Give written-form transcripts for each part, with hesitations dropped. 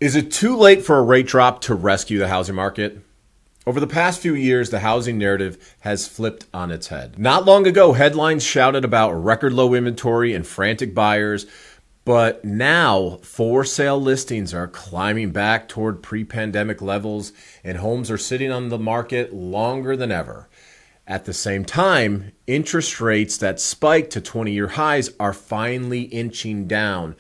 Is it too late for a rate drop to rescue the housing market? Over the past few years, the housing narrative has flipped on its head. Not long ago, headlines shouted about record low inventory and frantic buyers, but now for sale listings are climbing back toward pre-pandemic levels and homes are sitting on the market longer than ever. At the same time, interest rates that spiked to 20-year highs are finally inching down,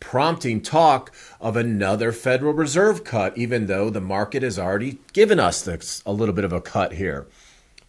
prompting talk of another Federal Reserve cut, even though the market has already given us a little bit of a cut here.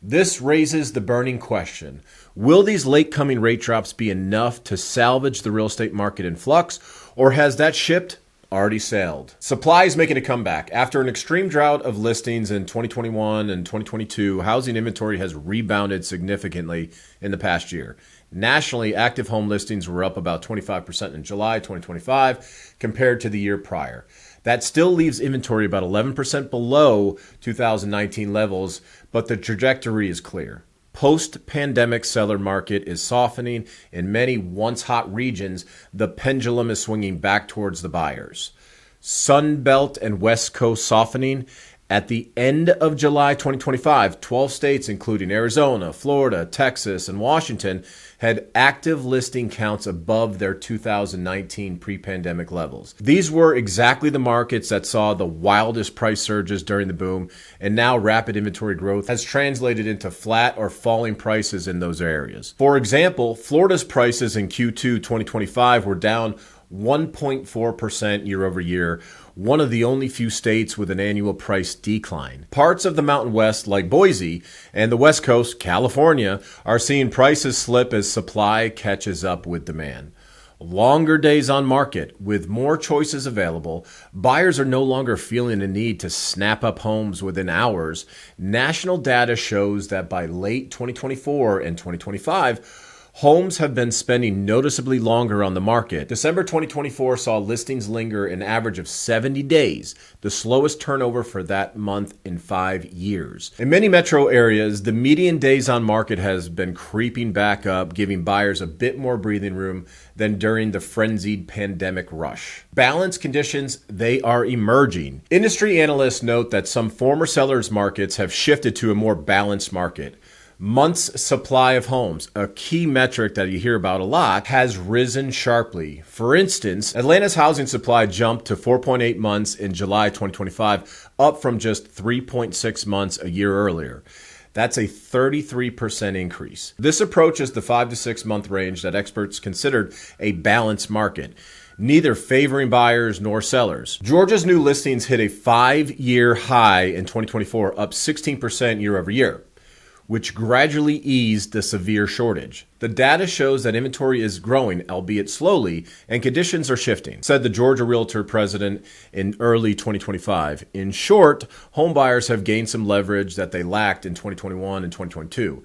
This raises the burning question: will these late coming rate drops be enough to salvage the real estate market in flux, or has that ship already sailed? Supply is making a comeback. After an extreme drought of listings in 2021 and 2022, housing inventory has rebounded significantly in the past year. Nationally, active home listings were up about 25% in July 2025 compared to the year prior. That still leaves inventory about 11% below 2019 levels, but the trajectory is clear. Post-pandemic seller market is softening. In many once hot regions, the pendulum is swinging back towards the buyers. Sun Belt and West Coast softening. At the end of July 2025, 12 states, including Arizona, Florida, Texas, and Washington, had active listing counts above their 2019 pre-pandemic levels. These were exactly the markets that saw the wildest price surges during the boom, and now rapid inventory growth has translated into flat or falling prices in those areas. For example, Florida's prices in Q2 2025 were down 1.4% year over year, one of the only few states with an annual price decline. Parts of the Mountain West, like Boise, and the West Coast, California, are seeing prices slip as supply catches up with demand. Longer days on market, with more choices available, buyers are no longer feeling a need to snap up homes within hours. National data shows that by late 2024 and 2025, homes have been spending noticeably longer on the market. December 2024 saw listings linger an average of 70 days, the slowest turnover for that month in 5 years. In many metro areas, the median days on market has been creeping back up, giving buyers a bit more breathing room than during the frenzied pandemic rush. Balanced conditions, they are emerging. Industry analysts note that some former sellers' markets have shifted to a more balanced market. Months supply of homes, a key metric that you hear about a lot, has risen sharply. For instance, Atlanta's housing supply jumped to 4.8 months in July 2025, up from just 3.6 months a year earlier. That's a 33% increase. This approaches the 5 to 6 month range that experts considered a balanced market, neither favoring buyers nor sellers. Georgia's new listings hit a 5-year high in 2024, up 16% year over year, which gradually eased the severe shortage. The data shows that inventory is growing, albeit slowly, and conditions are shifting, said the Georgia Realtor president in early 2025. In short, home buyers have gained some leverage that they lacked in 2021 and 2022.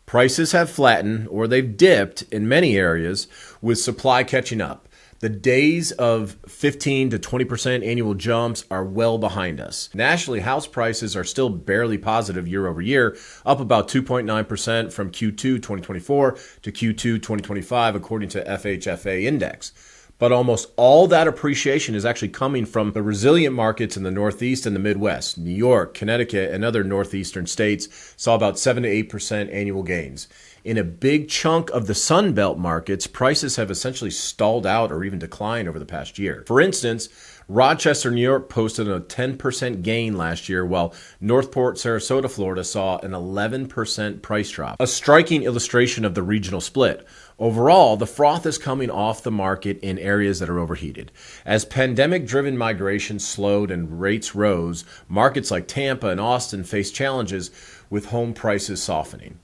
Prices have flattened, or they've dipped in many areas, with supply catching up. The days of 15 to 20% annual jumps are well behind us. Nationally, house prices are still barely positive year over year, up about 2.9% from Q2 2024 to Q2 2025, according to FHFA index. But almost all that appreciation is actually coming from the resilient markets in the Northeast and the Midwest. New York, Connecticut, and other Northeastern states saw about 7 to 8% annual gains. In a big chunk of the Sun Belt markets, prices have essentially stalled out or even declined over the past year. For instance, Rochester, New York posted a 10% gain last year, while Northport, Sarasota, Florida saw an 11% price drop. A striking illustration of the regional split. Overall, the froth is coming off the market in areas that are overheated. As pandemic-driven migration slowed and rates rose, markets like Tampa and Austin face challenges with home prices softening.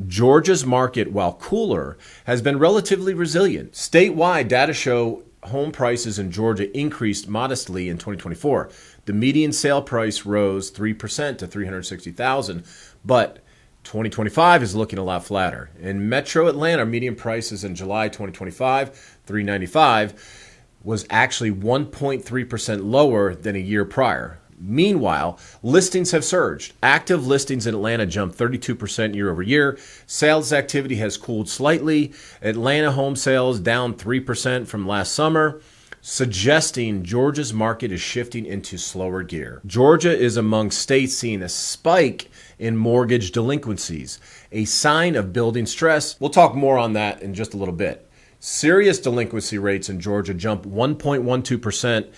Georgia's market, while cooler, has been relatively resilient. Statewide data show home prices in Georgia increased modestly in 2024. The median sale price rose 3% to $360,000, but 2025 is looking a lot flatter. In Metro Atlanta, median prices in July 2025, $395, was actually 1.3% lower than a year prior. Meanwhile, listings have surged. Active listings in Atlanta jumped 32% year over year. Sales activity has cooled slightly. Atlanta home sales down 3% from last summer. suggesting Georgia's market is shifting into slower gear. Georgia is among states seeing a spike in mortgage delinquencies, a sign of building stress. We'll talk more on that in just a little bit. Serious delinquency rates in Georgia jumped 1.12%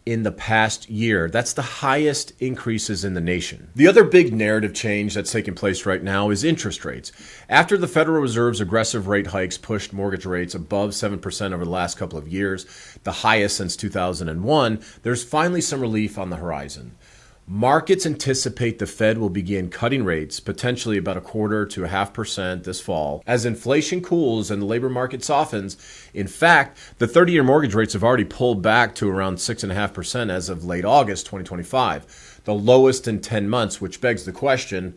in the past year. That's the highest increases in the nation. The other big narrative change that's taking place right now is interest rates. After the Federal Reserve's aggressive rate hikes pushed mortgage rates above 7% over the last couple of years, the highest since 2001, there's finally some relief on the horizon. Markets anticipate the Fed will begin cutting rates, potentially about 1/4 to 0.5% this fall, as inflation cools and the labor market softens. In fact, the 30-year mortgage rates have already pulled back to around 6.5% as of late August 2025, the lowest in 10 months, which begs the question,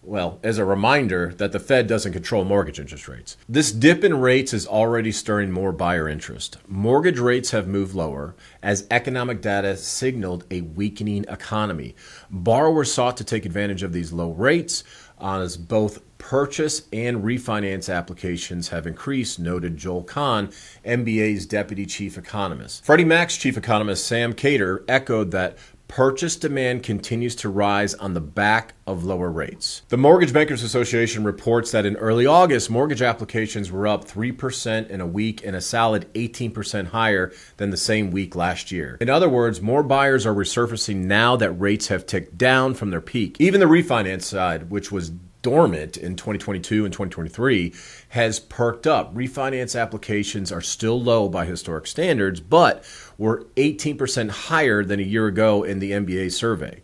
well, as a reminder that the Fed doesn't control mortgage interest rates. This dip in rates is already stirring more buyer interest. Mortgage rates have moved lower as economic data signaled a weakening economy. Borrowers sought to take advantage of these low rates as both purchase and refinance applications have increased, noted Joel Kahn, MBA's deputy chief economist. Freddie Mac's chief economist Sam Cater echoed that purchase demand continues to rise on the back of lower rates. The Mortgage Bankers Association reports that in early August, mortgage applications were up 3% in a week and a solid 18% higher than the same week last year. In other words, more buyers are resurfacing now that rates have ticked down from their peak. Even the refinance side, which was dormant in 2022 and 2023, has perked up. Refinance applications are still low by historic standards, but were 18% higher than a year ago in the MBA survey.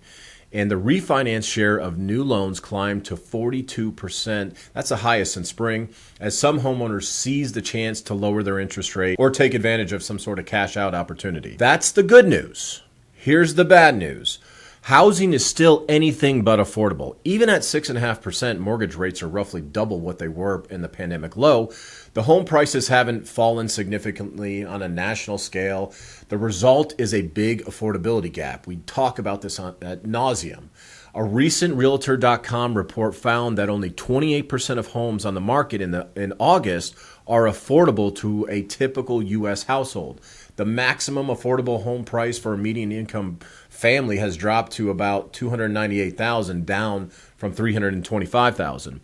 And the refinance share of new loans climbed to 42%. That's the highest since spring, as some homeowners seize the chance to lower their interest rate or take advantage of some sort of cash out opportunity. That's the good news. Here's the bad news. Housing is still anything but affordable. Even at 6.5%, mortgage rates are roughly double what they were in the pandemic low. The home prices haven't fallen significantly on a national scale. The result is a big affordability gap. We talk about this ad nauseum. A recent Realtor.com report found that only 28% of homes on the market in August are affordable to a typical U.S. household. The maximum affordable home price for a median income family has dropped to about $298,000, down from $325,000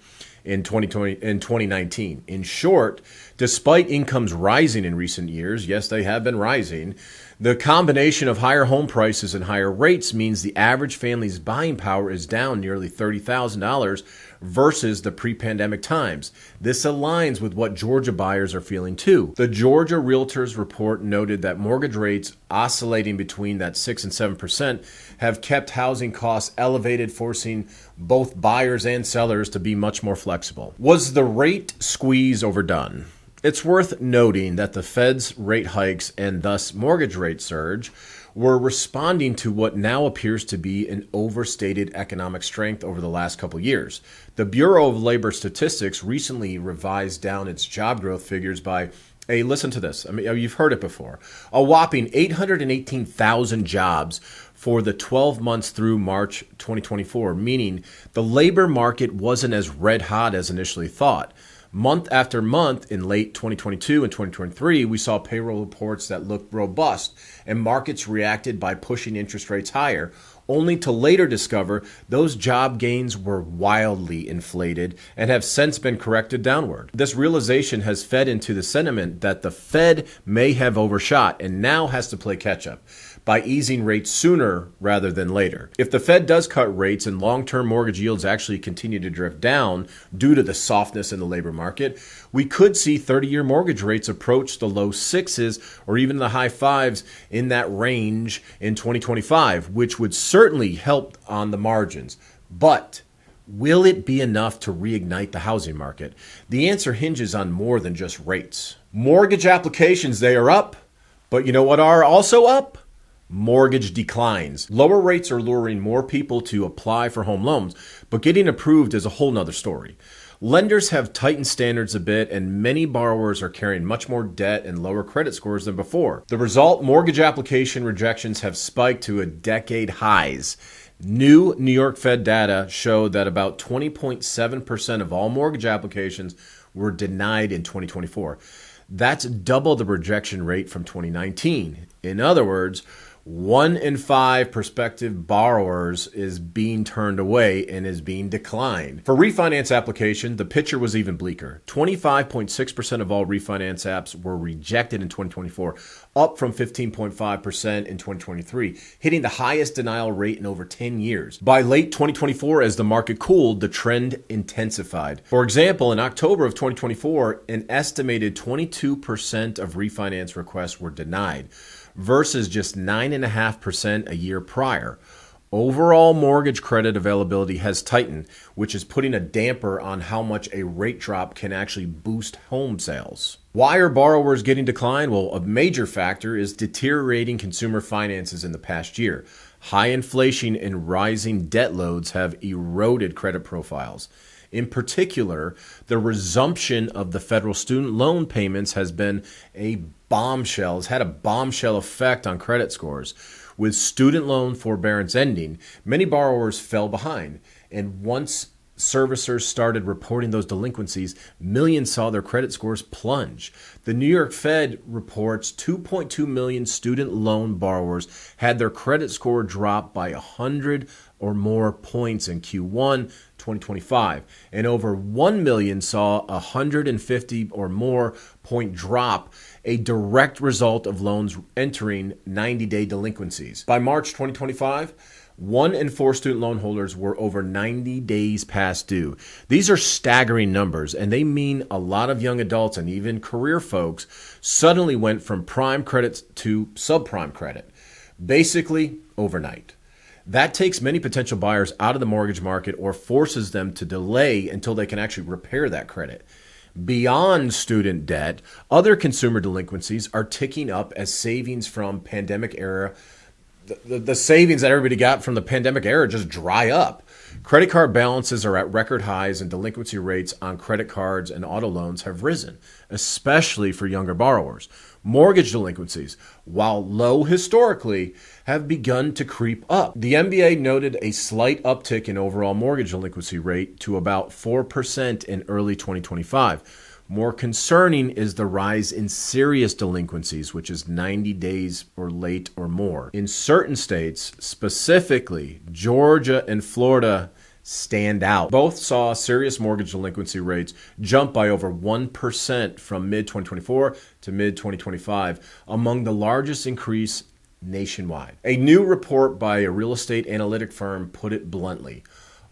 in 2019. In short, despite incomes rising in recent years, yes, they have been rising, the combination of higher home prices and higher rates means the average family's buying power is down nearly $30,000 versus the pre-pandemic times. This aligns with what Georgia buyers are feeling too. The Georgia Realtors report noted that mortgage rates oscillating between that 6 and 7% have kept housing costs elevated, forcing both buyers and sellers to be much more flexible. Was the rate squeeze overdone? It's worth noting that the Fed's rate hikes and thus mortgage rate surge were responding to what now appears to be an overstated economic strength over the last couple years. The Bureau of Labor Statistics recently revised down its job growth figures by, hey, listen to this. I mean, you've heard it before. A whopping 818,000 jobs for the 12 months through March 2024, meaning the labor market wasn't as red hot as initially thought. Month after month in late 2022 and 2023, we saw payroll reports that looked robust, and markets reacted by pushing interest rates higher, only to later discover those job gains were wildly inflated and have since been corrected downward. This realization has fed into the sentiment that the Fed may have overshot and now has to play catch up by easing rates sooner rather than later. If the Fed does cut rates and long-term mortgage yields actually continue to drift down due to the softness in the labor market, we could see 30-year mortgage rates approach the low sixes or even the high fives in that range in 2025, which would certainly help on the margins. But will it be enough to reignite the housing market? The answer hinges on more than just rates. Mortgage applications, they are up, but you know what are also up? Mortgage declines. Lower rates are luring more people to apply for home loans, but getting approved is a whole nother story. Lenders have tightened standards a bit, and many borrowers are carrying much more debt and lower credit scores than before. The result, mortgage application rejections have spiked to decade highs. New New York Fed data showed that about 20.7% of all mortgage applications were denied in 2024. That's double the rejection rate from 2019. In other words, 1 in 5 prospective borrowers is being turned away and is being declined. For refinance application, the picture was even bleaker. 25.6% of all refinance apps were rejected in 2024, up from 15.5% in 2023, hitting the highest denial rate in over 10 years. By late 2024, as the market cooled, the trend intensified. For example, in October of 2024, an estimated 22% of refinance requests were denied, versus just 9.5% a year prior. Overall mortgage credit availability has tightened, which is putting a damper on how much a rate drop can actually boost home sales. Why are borrowers getting declined? Well, a major factor is deteriorating consumer finances in the past year. High inflation and rising debt loads have eroded credit profiles. In particular, the resumption of the federal student loan payments has been a bombshell, has had a bombshell effect on credit scores. With student loan forbearance ending, many borrowers fell behind. And once servicers started reporting those delinquencies, millions saw their credit scores plunge. The New York Fed reports 2.2 million student loan borrowers had their credit score drop by 100 or more points in Q1 2025, and over 1 million saw a 150 or more point drop, a direct result of loans entering 90-day delinquencies. By March 2025, 1 in 4 student loan holders were over 90 days past due. These are staggering numbers, and they mean a lot of young adults and even career folks suddenly went from prime credit to subprime credit, basically overnight. That takes many potential buyers out of the mortgage market or forces them to delay until they can actually repair that credit. Beyond student debt, other consumer delinquencies are ticking up as savings from pandemic era, the savings that everybody got from the pandemic era just dry up. Credit card balances are at record highs, and delinquency rates on credit cards and auto loans have risen, especially for younger borrowers. Mortgage delinquencies, while low historically, have begun to creep up. The MBA noted a slight uptick in overall mortgage delinquency rate to about 4% in early 2025. More concerning is the rise in serious delinquencies, which is 90 days or late or more. In certain states, specifically Georgia and Florida, stand out. Both saw serious mortgage delinquency rates jump by over 1% from mid-2024 to mid-2025, among the largest increase nationwide. A new report by a real estate analytic firm put it bluntly.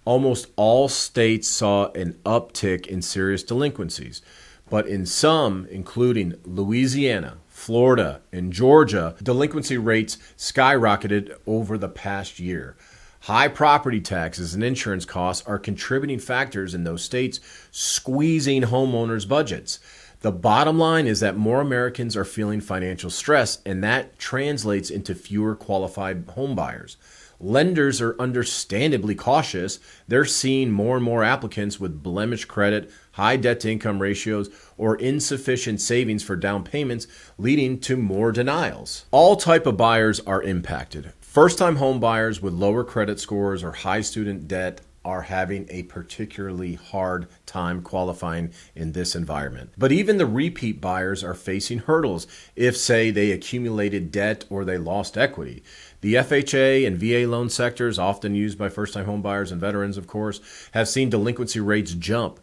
Almost all states saw an uptick in serious delinquencies, but in some, including Louisiana, Florida, and Georgia, delinquency rates skyrocketed over the past year. High property taxes and insurance costs are contributing factors in those states, squeezing homeowners' budgets. The bottom line is that more Americans are feeling financial stress, and that translates into fewer qualified home buyers. Lenders are understandably cautious. They're seeing more and more applicants with blemished credit, high debt-to-income ratios, or insufficient savings for down payments, leading to more denials. All type of buyers are impacted. First-time home buyers with lower credit scores or high student debt are having a particularly hard time qualifying in this environment. But even the repeat buyers are facing hurdles if, say, they accumulated debt or they lost equity. The FHA and VA loan sectors, often used by first-time home buyers and veterans, of course, have seen delinquency rates jump,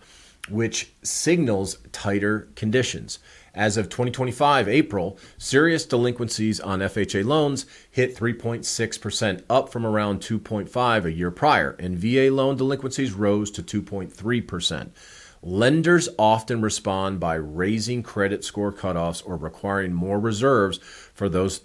which signals tighter conditions. As of 2025 April, serious delinquencies on FHA loans hit 3.6%, up from around 2.5% a year prior, and VA loan delinquencies rose to 2.3%. Lenders often respond by raising credit score cutoffs or requiring more reserves for those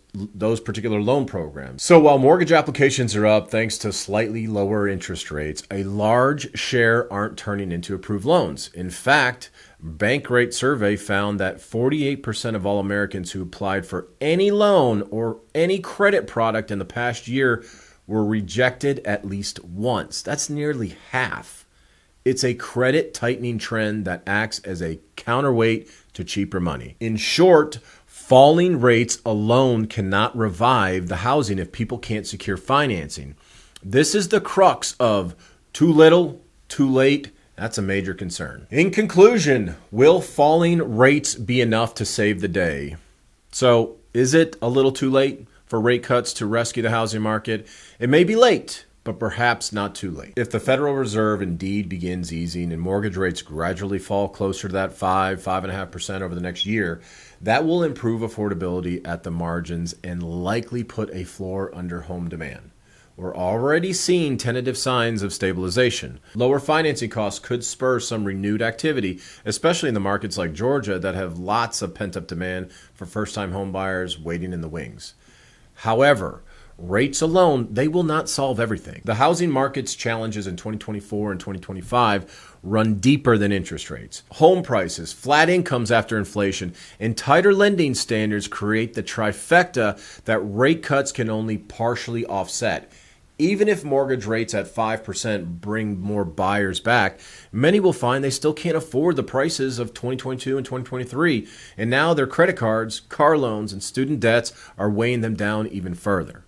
particular loan programs. So while mortgage applications are up thanks to slightly lower interest rates, a large share aren't turning into approved loans. In fact, Bankrate survey found that 48% of all Americans who applied for any loan or any credit product in the past year were rejected at least once. That's nearly half. It's a credit tightening trend that acts as a counterweight to cheaper money. In short, falling rates alone cannot revive the housing if people can't secure financing. This is the crux of too little, too late, That's a major concern. In conclusion, will falling rates be enough to save the day? So, is it a little too late for rate cuts to rescue the housing market? It may be late, but perhaps not too late. If the Federal Reserve indeed begins easing and mortgage rates gradually fall closer to that 5.5% over the next year, that will improve affordability at the margins and likely put a floor under home demand. We're already seeing tentative signs of stabilization. Lower financing costs could spur some renewed activity, especially in the markets like Georgia that have lots of pent-up demand for first-time home buyers waiting in the wings. However, rates alone, they will not solve everything. The housing market's challenges in 2024 and 2025 run deeper than interest rates. Home prices, flat incomes after inflation, and tighter lending standards create the trifecta that rate cuts can only partially offset. Even if mortgage rates at 5% bring more buyers back, many will find they still can't afford the prices of 2022 and 2023, and now their credit cards, car loans, and student debts are weighing them down even further.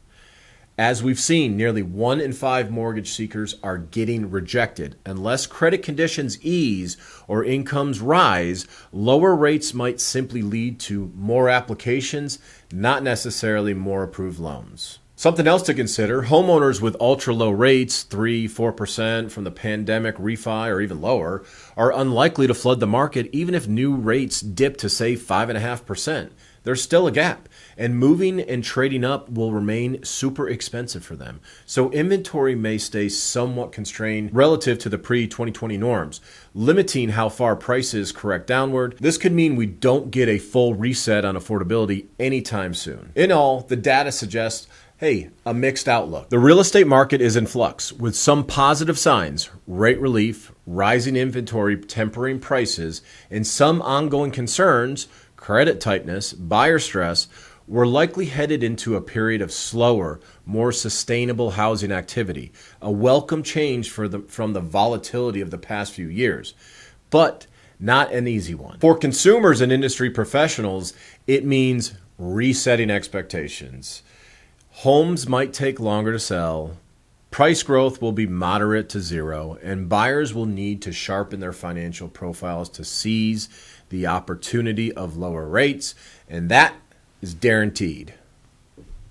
As we've seen, nearly 1 in 5 mortgage seekers are getting rejected. Unless credit conditions ease or incomes rise, lower rates might simply lead to more applications, not necessarily more approved loans. Something else to consider, homeowners with ultra-low rates, 3-4% from the pandemic refi or even lower, are unlikely to flood the market even if new rates dip to, say, 5.5%. There's still a gap, and moving and trading up will remain super expensive for them. So inventory may stay somewhat constrained relative to the pre-2020 norms, limiting how far prices correct downward. This could mean we don't get a full reset on affordability anytime soon. In all, the data suggests a mixed outlook. The real estate market is in flux with some positive signs, rate relief, rising inventory tempering prices, and some ongoing concerns, credit tightness, buyer stress. We're likely headed into a period of slower, more sustainable housing activity, a welcome change from the volatility of the past few years, but not an easy one. For consumers and industry professionals, it means resetting expectations. Homes might take longer to sell, price growth will be moderate to zero, and buyers will need to sharpen their financial profiles to seize the opportunity of lower rates, and that is guaranteed.